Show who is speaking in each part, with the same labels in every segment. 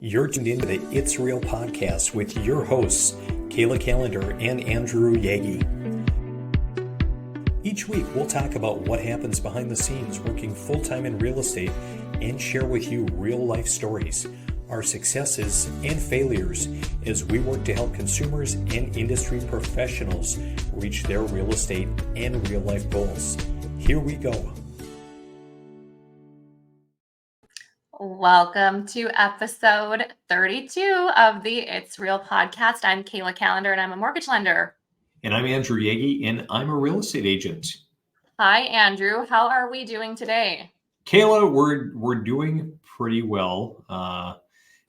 Speaker 1: You're tuned into the It's Real podcast with your hosts, Kayla Calendar and Andrew Yagi. Each week, we'll talk about what happens behind the scenes working full-time in real estate and share with you real-life stories, our successes and failures as we work to help consumers and industry professionals reach their real estate and real-life goals. Here we go.
Speaker 2: Welcome to episode 32 of the It's Real podcast. I'm Kayla Calendar and I'm a mortgage lender.
Speaker 1: And I'm Andrew Yagi and I'm a real estate agent.
Speaker 2: Hi, Andrew. How are we doing today?
Speaker 1: Kayla, we're doing pretty well.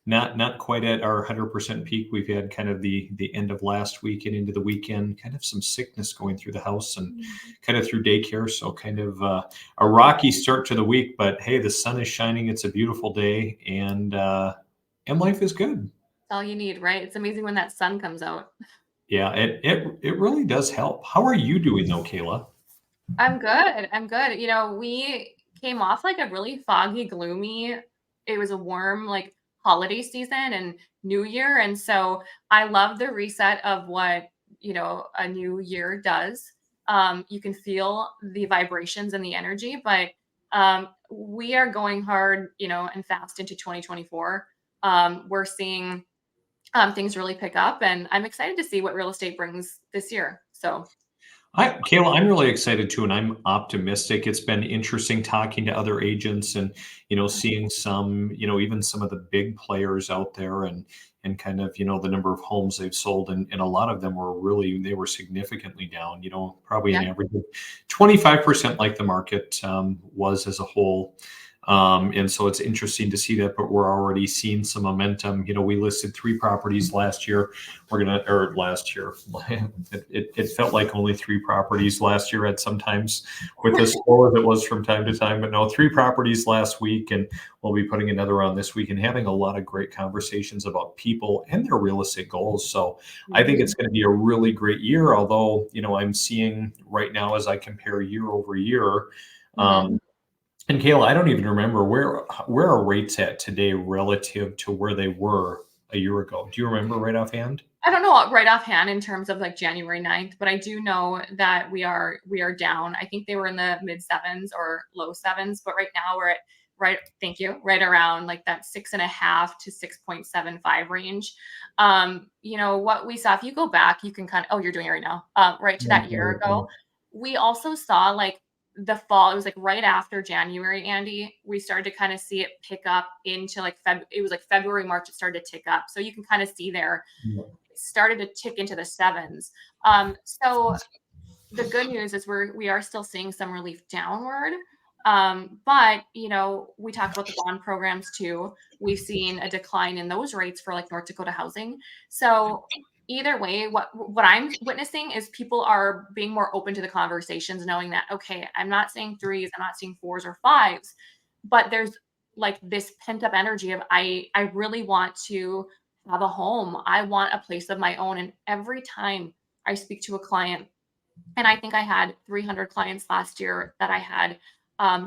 Speaker 1: Not quite at our 100% peak. We've had kind of the end of last week and into the weekend, kind of some sickness going through the house and kind of through daycare. So kind of a rocky start to the week, but hey, the sun is shining. It's a beautiful day and life is good.
Speaker 2: That's all you need, right? It's amazing when that sun comes out.
Speaker 1: Yeah, it really does help. How are you doing though, Kayla?
Speaker 2: I'm good. You know, we came off like a really foggy, gloomy, it was a warm, holiday season and New Year. And so I love the reset of what, a new year does. You can feel the vibrations and the energy, but we are going hard, and fast into 2024. We're seeing things really pick up, and I'm excited to see what real estate brings this year. So
Speaker 1: Kayla, I'm really excited too, and I'm optimistic. It's been interesting talking to other agents and, seeing some, even some of the big players out there and kind of, the number of homes they've sold. And a lot of them they were significantly down, probably an average of 25% like the market was as a whole. And so it's interesting to see that, but we're already seeing some momentum. We listed 3 properties last year. Last year, it felt like only 3 properties last year at sometimes with as slow as it was from time to time, but no, 3 properties last week. And we'll be putting another on this week and having a lot of great conversations about people and their real estate goals. So I think it's going to be a really great year. Although, I'm seeing right now as I compare year over year, and Kayla, I don't even remember where are rates at today relative to where they were a year ago. Do you remember right offhand?
Speaker 2: I don't know right offhand in terms of January 9th, but I do know that we are down. I think they were in the mid 7s or low 7s, but right now we're at right around that 6.5 to 6.75 range. What we saw, if you go back, you can you're doing it right now, right to that year ago. We also saw the fall, it was right after January, Andy, we started to kind of see it pick up into it was February, March, it started to tick up. So you can kind of see there, it started to tick into the 7s. So the good news is we are still seeing some relief downward. But we talked about the bond programs too. We've seen a decline in those rates for North Dakota housing. So either way, what I'm witnessing is people are being more open to the conversations, knowing that, okay, I'm not saying 3s, I'm not saying 4s or 5s, but there's this pent up energy of, I really want to have a home. I want a place of my own. And every time I speak to a client, and I think I had 300 clients last year that I had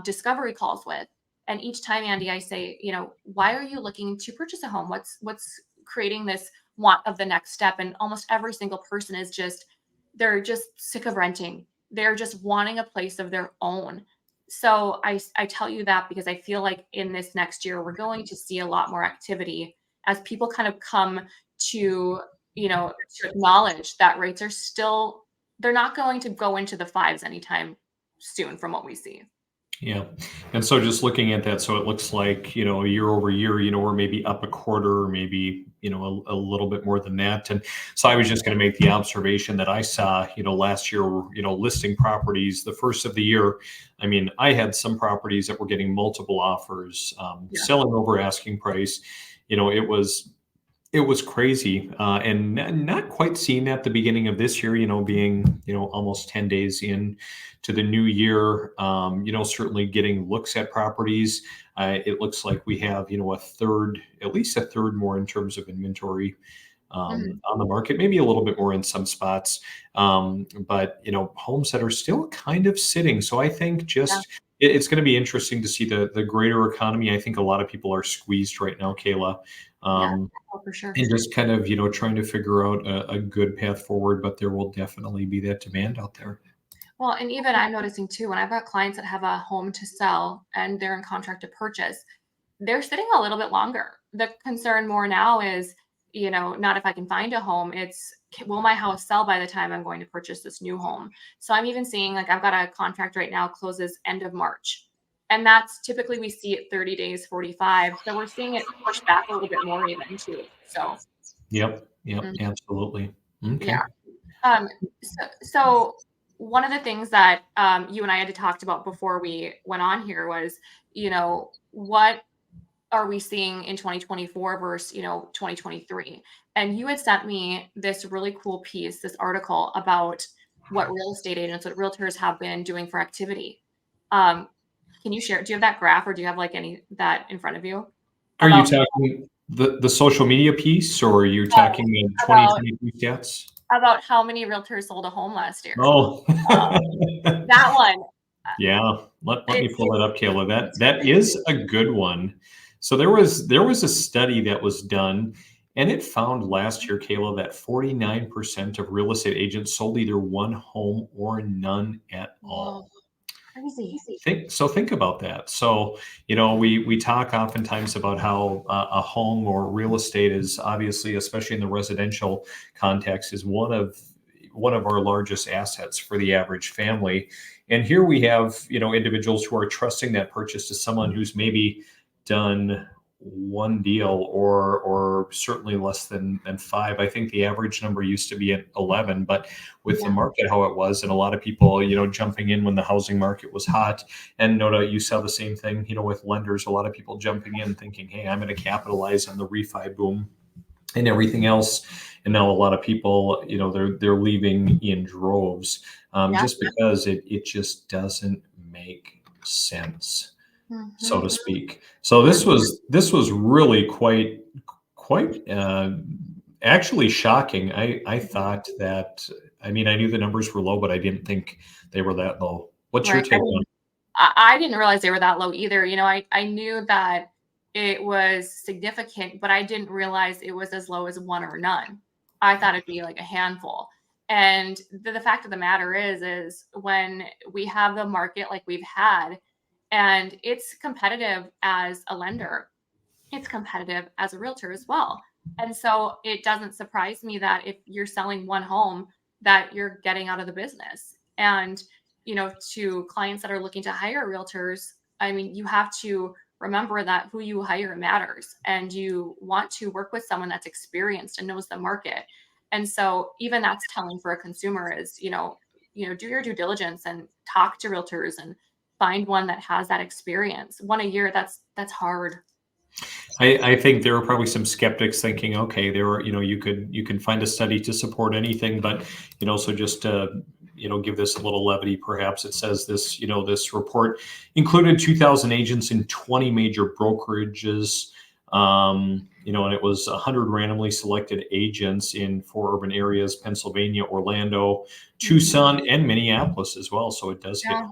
Speaker 2: discovery calls with. And each time, Andy, I say, why are you looking to purchase a home? What's creating this want of the next step? And almost every single person is they're just sick of renting. They're just wanting a place of their own. So I tell you that because I feel like in this next year, we're going to see a lot more activity as people kind of come to, to acknowledge that rates are still, they're not going to go into the 5s anytime soon from what we see.
Speaker 1: Yeah. And so just looking at that, so it looks like, year over year, we're maybe up a quarter, or maybe, a little bit more than that. And so I was just going to make the observation that I saw, last year, listing properties, the first of the year. I mean, I had some properties that were getting multiple offers, selling over asking price. It was crazy, and not quite seeing that at the beginning of this year, being, almost 10 days in to the new year, certainly getting looks at properties. It looks like we have, at least a third more in terms of inventory on the market, maybe a little bit more in some spots. But, homes that are still kind of sitting. So I think just it's going to be interesting to see the greater economy. I think a lot of people are squeezed right now, Kayla,
Speaker 2: Yeah,
Speaker 1: um,
Speaker 2: oh, for sure.
Speaker 1: and just kind of trying to figure out a good path forward. But there will definitely be that demand out there.
Speaker 2: Well, and even I'm noticing too, when I've got clients that have a home to sell and they're in contract to purchase, they're sitting a little bit longer. The concern more now is, not if I can find a home, it's will my house sell by the time I'm going to purchase this new home? So I'm even seeing like I've got a contract right now closes end of March. And that's typically we see it 30 days, 45. So we're seeing it push back a little bit more even too. So
Speaker 1: Yep, yep,
Speaker 2: mm,
Speaker 1: absolutely.
Speaker 2: yeah.
Speaker 1: Okay.
Speaker 2: Um, so one of the things that you and I had to talk about before we went on here was, what are we seeing in 2024 versus 2023? And you had sent me this really cool piece, this article about what real estate agents, what realtors have been doing for activity. Um, can you share? Do you have that graph, or do you have like any that in front of you
Speaker 1: Are you
Speaker 2: about
Speaker 1: talking the social media piece, or are you
Speaker 2: uh,
Speaker 1: talking the
Speaker 2: about
Speaker 1: 2023 stats?
Speaker 2: how many realtors sold a home last year?
Speaker 1: Oh.
Speaker 2: Uh, that one,
Speaker 1: Yeah, let me
Speaker 2: it's
Speaker 1: pull that up, Kayla.
Speaker 2: it's
Speaker 1: That is
Speaker 2: crazy.
Speaker 1: a good one. So there was a study that was done, and it found last year, Kayla, that 49% of real estate agents sold either one home or none at
Speaker 2: Whoa,
Speaker 1: all.
Speaker 2: crazy.
Speaker 1: Think about that. So, we talk oftentimes about how a home or real estate is obviously, especially in the residential context, is one of our largest assets for the average family. And here we have, individuals who are trusting that purchase to someone who's maybe done one deal, or certainly less than five. I think the average number used to be at 11, but with the
Speaker 2: Yeah,
Speaker 1: market how it was, and a lot of people, jumping in when the housing market was hot. And no doubt you saw the same thing, with lenders, a lot of people jumping in thinking, hey, I'm going to capitalize on the refi boom and everything else. And now a lot of people, they're leaving in droves,
Speaker 2: yeah.
Speaker 1: just because it just doesn't make sense, so
Speaker 2: Mhm.
Speaker 1: to speak. So
Speaker 2: Yeah,
Speaker 1: this was really quite actually shocking. I thought that, I mean, I knew the numbers were low, but I didn't think they were that low. What's your
Speaker 2: right.
Speaker 1: take on?
Speaker 2: I didn't realize they were that low either. I knew that it was significant, but I didn't realize it was as low as one or none. I thought it'd be like a handful. And the fact of the matter is when we have the market like we've had, and it's competitive as a lender, it's competitive as a realtor as well. And so it doesn't surprise me that if you're selling one home, that you're getting out of the business. And, to clients that are looking to hire realtors, I mean, you have to remember that who you hire matters, and you want to work with someone that's experienced and knows the market. And so even that's telling for a consumer is, do your due diligence and talk to realtors and find one that has that experience. One a year, that's hard.
Speaker 1: I think there are probably some skeptics thinking, okay, there are, you can find a study to support anything, but, so just to, give this a little levity, perhaps it says this, this report included 2,000 agents in 20 major brokerages, and it was 100 randomly selected agents in four urban areas: Pennsylvania, Orlando,
Speaker 2: Mhm.
Speaker 1: Tucson, and Minneapolis as well. So it does hit
Speaker 2: Yeah.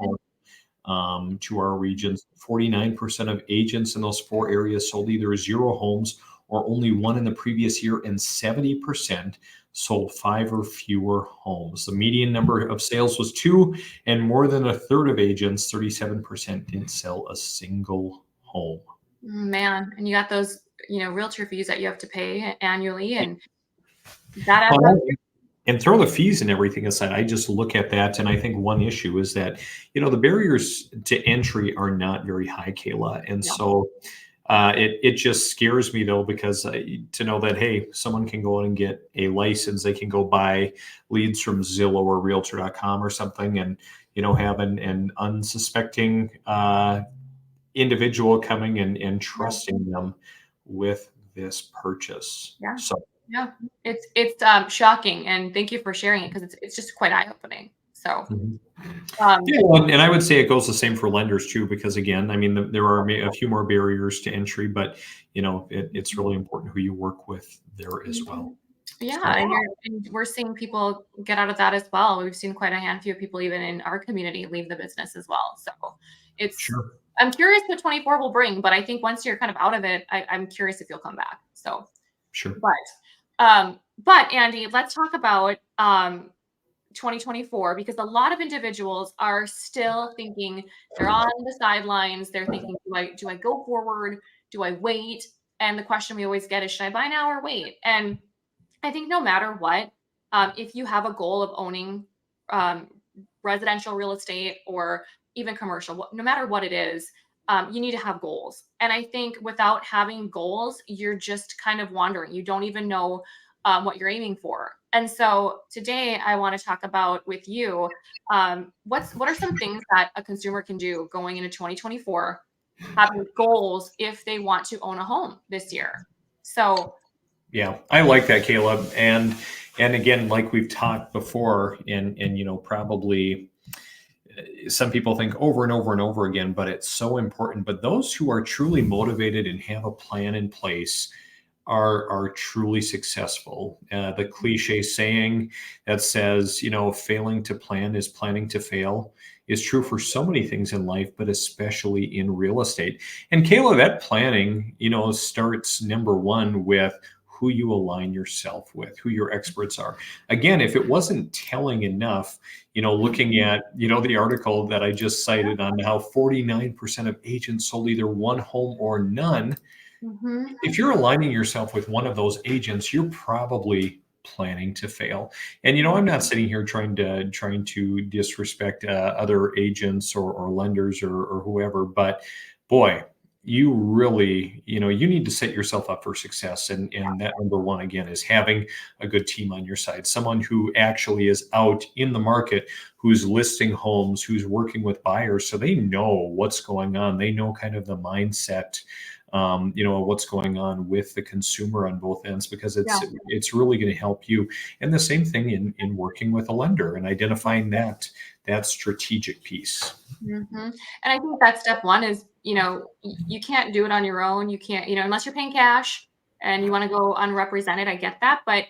Speaker 1: home, to our regions. 49% of agents in those four areas sold either zero homes or only one in the previous year, and 70% sold five or fewer homes. The median number of sales was two, and more than a third of agents, 37%, didn't sell a single home.
Speaker 2: Man, and you got those, realtor fees that you have to pay annually, and that adds up.
Speaker 1: Well, and throw the fees and everything aside, I just look at that and I think one issue is that, the barriers to entry are not very high, Kayla. And
Speaker 2: No.
Speaker 1: so, it just scares me though, because to know that, hey, someone can go in and get a license, they can go buy leads from Zillow or Realtor.com or something, and have an unsuspecting individual coming and
Speaker 2: Yeah.
Speaker 1: trusting them with this purchase.
Speaker 2: Yeah.
Speaker 1: So.
Speaker 2: Yeah. It's shocking, and thank you for sharing it because it's just quite eye-opening. So,
Speaker 1: Mhm.
Speaker 2: um,
Speaker 1: Yeah, well, and I would say it goes the same for lenders too, because again, I mean, there are a few more barriers to entry, but it's really important who you work with there as well.
Speaker 2: mhm. Yeah,
Speaker 1: So,
Speaker 2: and we're seeing people get out of that as well. We've seen quite a handful of people even in our community leave the business as well. So, it's,
Speaker 1: Sure.
Speaker 2: I'm curious what 24 will bring, but I think once you're kind of out of it, I'm curious if you'll come back. So,
Speaker 1: Sure.
Speaker 2: but Andy, let's talk about 2024, because a lot of individuals are still thinking, they're on the sidelines. They're thinking, do I go forward? Do I wait? And the question we always get is, should I buy now or wait? And I think no matter what, if you have a goal of owning um, residential real estate or even commercial, no matter what it is, you need to have goals. And I think without having goals, you're just kind of wandering. You don't even know what you're aiming for. And so today, I want to talk about with you, what are some things that a consumer can do going into 2024, having goals if they want to own a home this year. So
Speaker 1: Yeah, I like that, Caleb. And again, like we've talked before, and probably some people think over and over and over again, but it's so important. But those who are truly motivated and have a plan in place are truly successful. The cliche saying that says, failing to plan is planning to fail is true for so many things in life, but especially in real estate. And Kayla, that planning, starts number one with who you align yourself with, who your experts are. Again, if it wasn't telling enough, looking at, the article that I just cited on how 49% of agents sold either one home or none.
Speaker 2: mhm.
Speaker 1: If you're aligning yourself with one of those agents, you're probably planning to fail. And I'm not sitting here trying to disrespect other agents or lenders or whoever, but boy, you really, you need to set yourself up for success. And that number one again is having a good team on your side, someone who actually is out in the market, who's listing homes, who's working with buyers, so they know what's going on. They know kind of the mindset, what's going on with the consumer on both ends, because
Speaker 2: Yeah.
Speaker 1: it's really going to help you. And the same thing in working with a lender and identifying that strategic piece.
Speaker 2: Mhm. And I think that step one is, you can't do it on your own. You can't, unless you're paying cash and you want to go unrepresented. I get that. But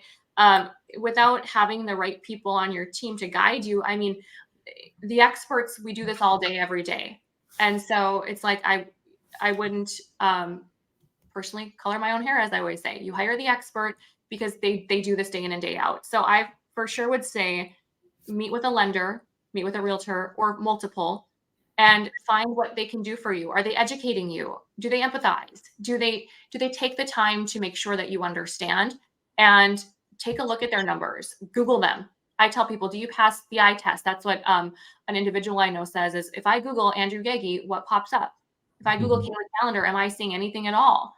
Speaker 2: without having the right people on your team to guide you, I mean, the experts, we do this all day, every day. And so it's like, I wouldn't personally color my own hair, as I always say. You hire the expert because they do this day in and day out. So I for sure would say, meet with a lender, meet with a realtor or multiple, and find what they can do for you. Are they educating you? Do they empathize? Do they take the time to make sure that you understand, and take a look at their numbers? Google them. I tell people, do you pass the eye test? That's what an individual I know says is, if I Google Andrew Gagey, what pops up? If I Google
Speaker 1: Mhm.
Speaker 2: Kayla Calendar, am I seeing anything at all?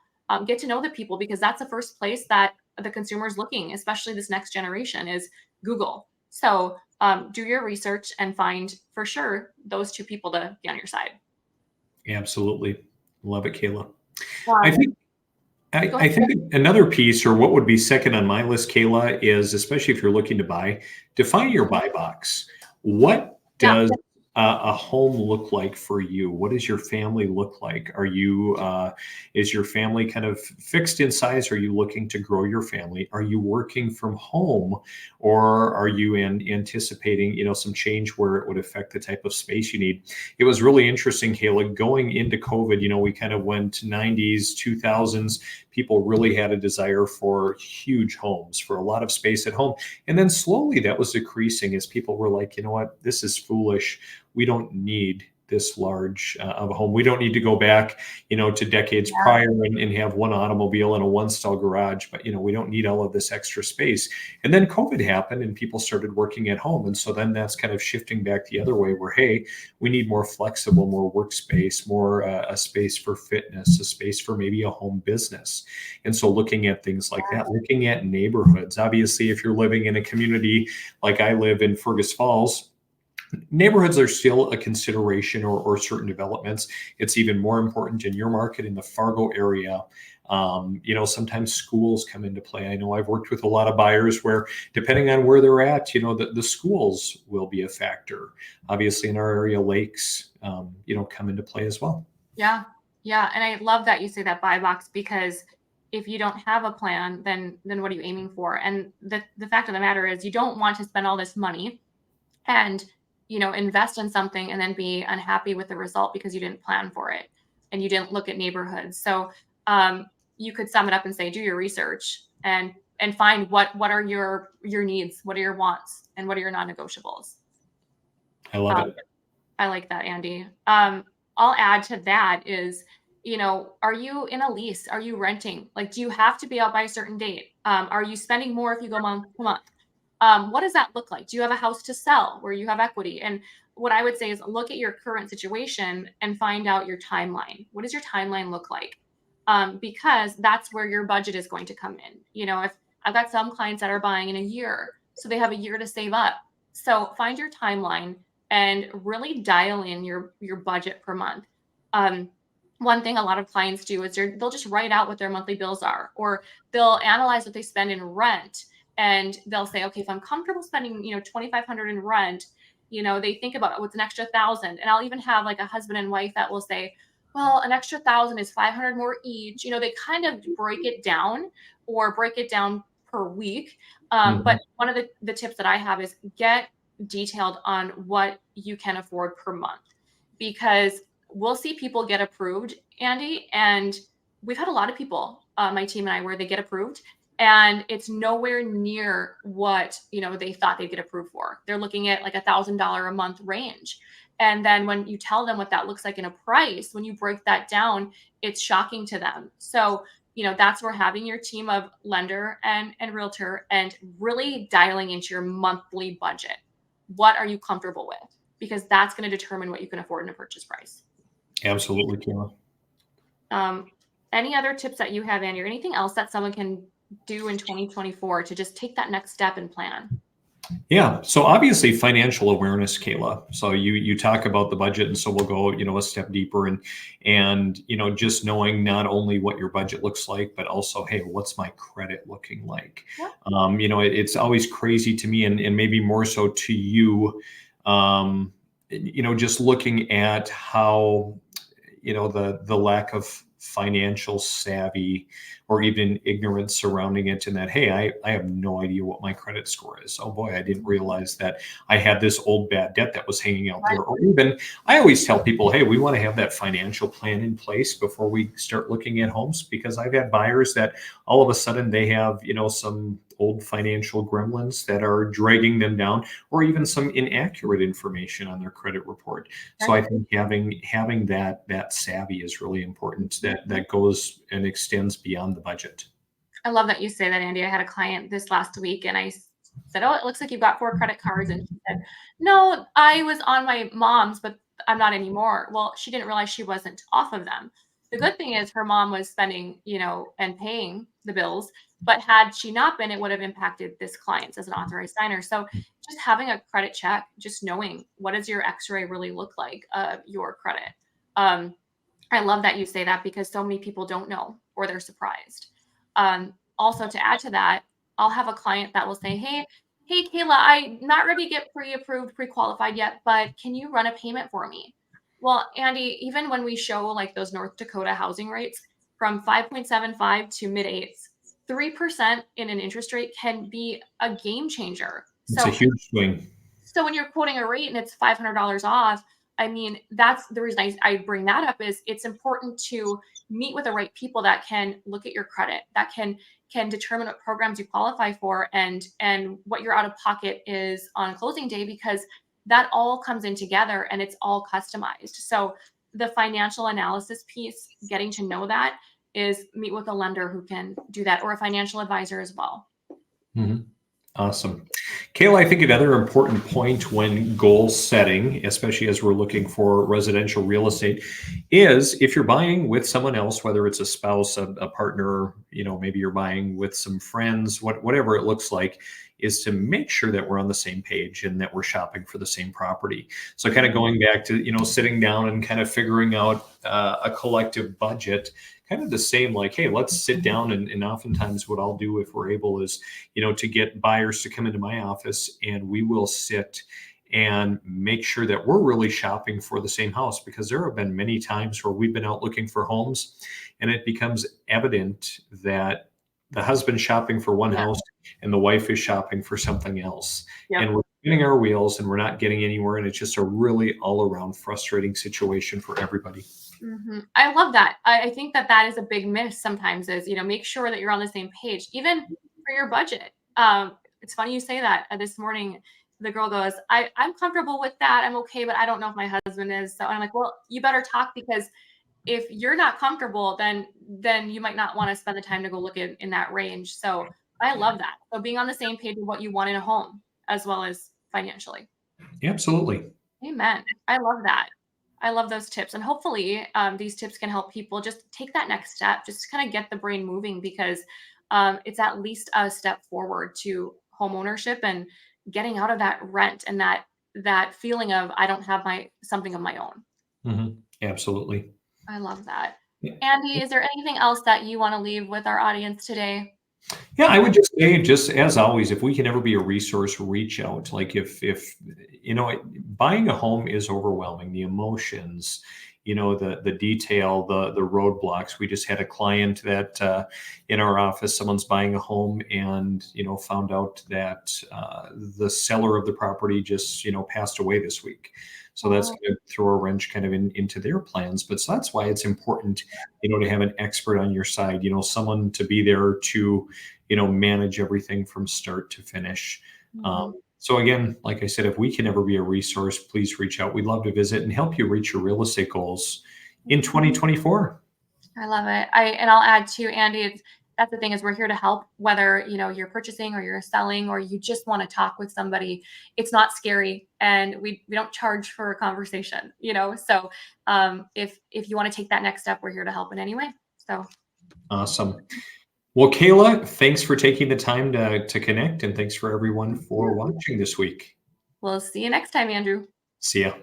Speaker 2: Get to know the people, because that's the first place that the consumer is looking, especially this next generation, is Google. So do your research and find for sure those two people to be on your side.
Speaker 1: Absolutely. Love it, Kayla. I
Speaker 2: Um,
Speaker 1: think I,
Speaker 2: Go
Speaker 1: I
Speaker 2: ahead.
Speaker 1: think another piece, or what would be second on my list, Kayla, is especially if you're looking to buy, define your buy box. What
Speaker 2: Yeah.
Speaker 1: does a home look like for you? What does your family look like? Is your family kind of fixed in size? Are you looking to grow your family? Are you working from home, or are you anticipating, some change where it would affect the type of space you need? It was really interesting, Kayla, going into COVID. We kind of went 90s, 2000s. People really had a desire for huge homes, for a lot of space at home. And then slowly that was decreasing as people were like, you know what, this is foolish. We don't need this large of a home. We don't need to go back, to decades
Speaker 2: Yeah.
Speaker 1: prior and have one automobile and a one stall garage, but, we don't need all of this extra space. And then COVID happened and people started working at home. And so then that's kind of shifting back the other way where, hey, we need more flexible, more workspace, more a space for fitness, a space for maybe a home business. And so looking at things like that, looking at neighborhoods, obviously, if you're living in a community like I live in Fergus Falls, neighborhoods are still a consideration, or certain developments. It's even more important in your market in the Fargo area. Sometimes schools come into play. I know I've worked with a lot of buyers where, depending on where they're at, the schools will be a factor. Obviously, in our area, lakes, come into play as well.
Speaker 2: Yeah. Yeah. And I love that you say that buy box, because if you don't have a plan, then what are you aiming for? And the fact of the matter is, you don't want to spend all this money and invest in something and then be unhappy with the result because you didn't plan for it and you didn't look at neighborhoods. So um, you could sum it up and say, do your research and find what are your needs, what are your wants, and what are your non-negotiables.
Speaker 1: I love
Speaker 2: Um,
Speaker 1: it.
Speaker 2: I like that, Andy. I'll add to that is, are you in a lease? Are you renting? Like, do you have to be out by a certain date? Are you spending more if you go month to month? What does that look like? Do you have a house to sell where you have equity? And what I would say is look at your current situation and find out your timeline. What does your timeline look like? Because that's where your budget is going to come in. If I've got some clients that are buying in a year, so they have a year to save up. So find your timeline and really dial in your budget per month. Um, One thing a lot of clients do is they'll just write out what their monthly bills are, or they'll analyze what they spend in rent, and they'll say, okay, if I'm comfortable spending 2,500 in rent, they think about what's an extra 1,000. And I'll even have like a husband and wife that will say, well, an extra 1,000 is 500 more each. They kind of break it down or break it down per week.
Speaker 1: Mhm.
Speaker 2: But one of the tips that I have is get detailed on what you can afford per month, because we'll see people get approved, Andy, and we've had a lot of people, my team and I, where they get approved and it's nowhere near what they thought they'd get approved for. They're looking at like $1,000 a month range, and then when you tell them what that looks like in a price, when you break that down, it's shocking to them. So that's where having your team of lender and realtor and really dialing into your monthly budget. What are you comfortable with? Because that's going to determine what you can afford in a purchase price.
Speaker 1: Absolutely, Kayla.
Speaker 2: Um, any other tips that you have, Andy, or anything else that someone can do in 2024 to just take that next step and plan?
Speaker 1: Yeah. So obviously financial awareness, Kayla. So you talk about the budget, and so we'll go, a step deeper, and just knowing not only what your budget looks like, but also, hey, what's my credit looking like?
Speaker 2: Yeah.
Speaker 1: It's always crazy to me, and maybe more so to you, just looking at how, the lack of financial savvy or even ignorance surrounding it, and that, hey, I have no idea what my credit score is. Oh boy, I didn't realize that I had this old bad debt that was hanging out
Speaker 2: Right.
Speaker 1: there. Or even, I always tell people, hey, we want to have that financial plan in place before we start looking at homes, because I've had buyers that all of a sudden they have some old financial gremlins that are dragging them down, or even some inaccurate information on their credit report. So
Speaker 2: Right.
Speaker 1: I think having that savvy is really important. That goes and extends beyond the budget.
Speaker 2: I love that you say that, Andy. I had a client this last week and I said, oh, it looks like you've got 4 credit cards. And she said, no, I was on my mom's, but I'm not anymore. Well, she didn't realize she wasn't off of them. The good thing is her mom was spending, and paying the bills. But had she not been, it would have impacted this client as an authorized signer. So just having a credit check, just knowing what does your x-ray really look like of your credit. Um, I love that you say that because so many people don't know or they're surprised. Also, to add to that, I'll have a client that will say, hey, Kayla, I'm not ready to get pre-approved, pre-qualified yet, but can you run a payment for me? Well, Andy, even when we show like those North Dakota housing rates from 5.75 to mid eights, 3% in an interest rate can be a game changer.
Speaker 1: It's a huge swing.
Speaker 2: So when you're quoting a rate and it's $500 off, I mean, that's the reason I bring that up is it's important to meet with the right people that can look at your credit, that can determine what programs you qualify for and what your out of pocket is on closing day, because that all comes in together and it's all customized. So the financial analysis piece, getting to know that, is meet with a lender who can do that, or a financial advisor as well.
Speaker 1: Mhm. Awesome. Kayla, I think another important point when goal setting, especially as we're looking for residential real estate, is if you're buying with someone else, whether it's a spouse, a partner, maybe you're buying with some friends, whatever it looks like, is to make sure that we're on the same page and that we're shopping for the same property. So kind of going back to, sitting down and kind of figuring out a collective budget, kind of the same, like, hey, let's sit down, and oftentimes what I'll do if we're able is, to get buyers to come into my office, and we will sit and make sure that we're really shopping for the same house, because there have been many times where we've been out looking for homes and it becomes evident that the husband's shopping for one
Speaker 2: Yeah.
Speaker 1: house and the wife is shopping for something else.
Speaker 2: Yep.
Speaker 1: And we're spinning our wheels and we're not getting anywhere. And it's just a really all around frustrating situation for everybody.
Speaker 2: I love that. I think that that is a big miss sometimes is, make sure that you're on the same page, even for your budget. It's funny you say that. This morning, the girl goes, I'm comfortable with that. I'm okay, but I don't know if my husband is. So I'm like, well, you better talk because if you're not comfortable, then you might not want to spend the time to go look in that range. So I love that. So being on the same page with what you want in a home as well as financially.
Speaker 1: Absolutely.
Speaker 2: Amen. I love that. I love those tips. And hopefully, these tips can help people just take that next step, just to kind of get the brain moving because it's at least a step forward to home ownership and getting out of that rent and that feeling of I don't have my something of my own.
Speaker 1: Absolutely.
Speaker 2: I love that.
Speaker 1: Yeah.
Speaker 2: Andy, is there anything else that you want to leave with our audience today?
Speaker 1: Yeah, I would just say, just as always, if we can ever be a resource, reach out. Like if buying a home is overwhelming, the emotions, the detail, the roadblocks. We just had a client that in our office, someone's buying a home, and found out that the seller of the property just passed away this week. So that's
Speaker 2: Oh,
Speaker 1: going to throw a wrench kind of into their plans. But so that's why it's important, to have an expert on your side. Someone to be there to manage everything from start to finish.
Speaker 2: mhm.
Speaker 1: So again, like I said, if we can ever be a resource, please reach out. We'd love to visit and help you reach your real estate goals in 2024.
Speaker 2: I love it. And I'll add too, Andy, that's the thing is we're here to help whether, you're purchasing or you're selling or you just want to talk with somebody. It's not scary and we don't charge for a conversation, So if you want to take that next step, we're here to help in any way. So
Speaker 1: Awesome. Well, Kayla, thanks for taking the time to connect, and thanks for everyone for
Speaker 2: yeah.
Speaker 1: watching this week.
Speaker 2: We'll see you next time, Andrew.
Speaker 1: See ya.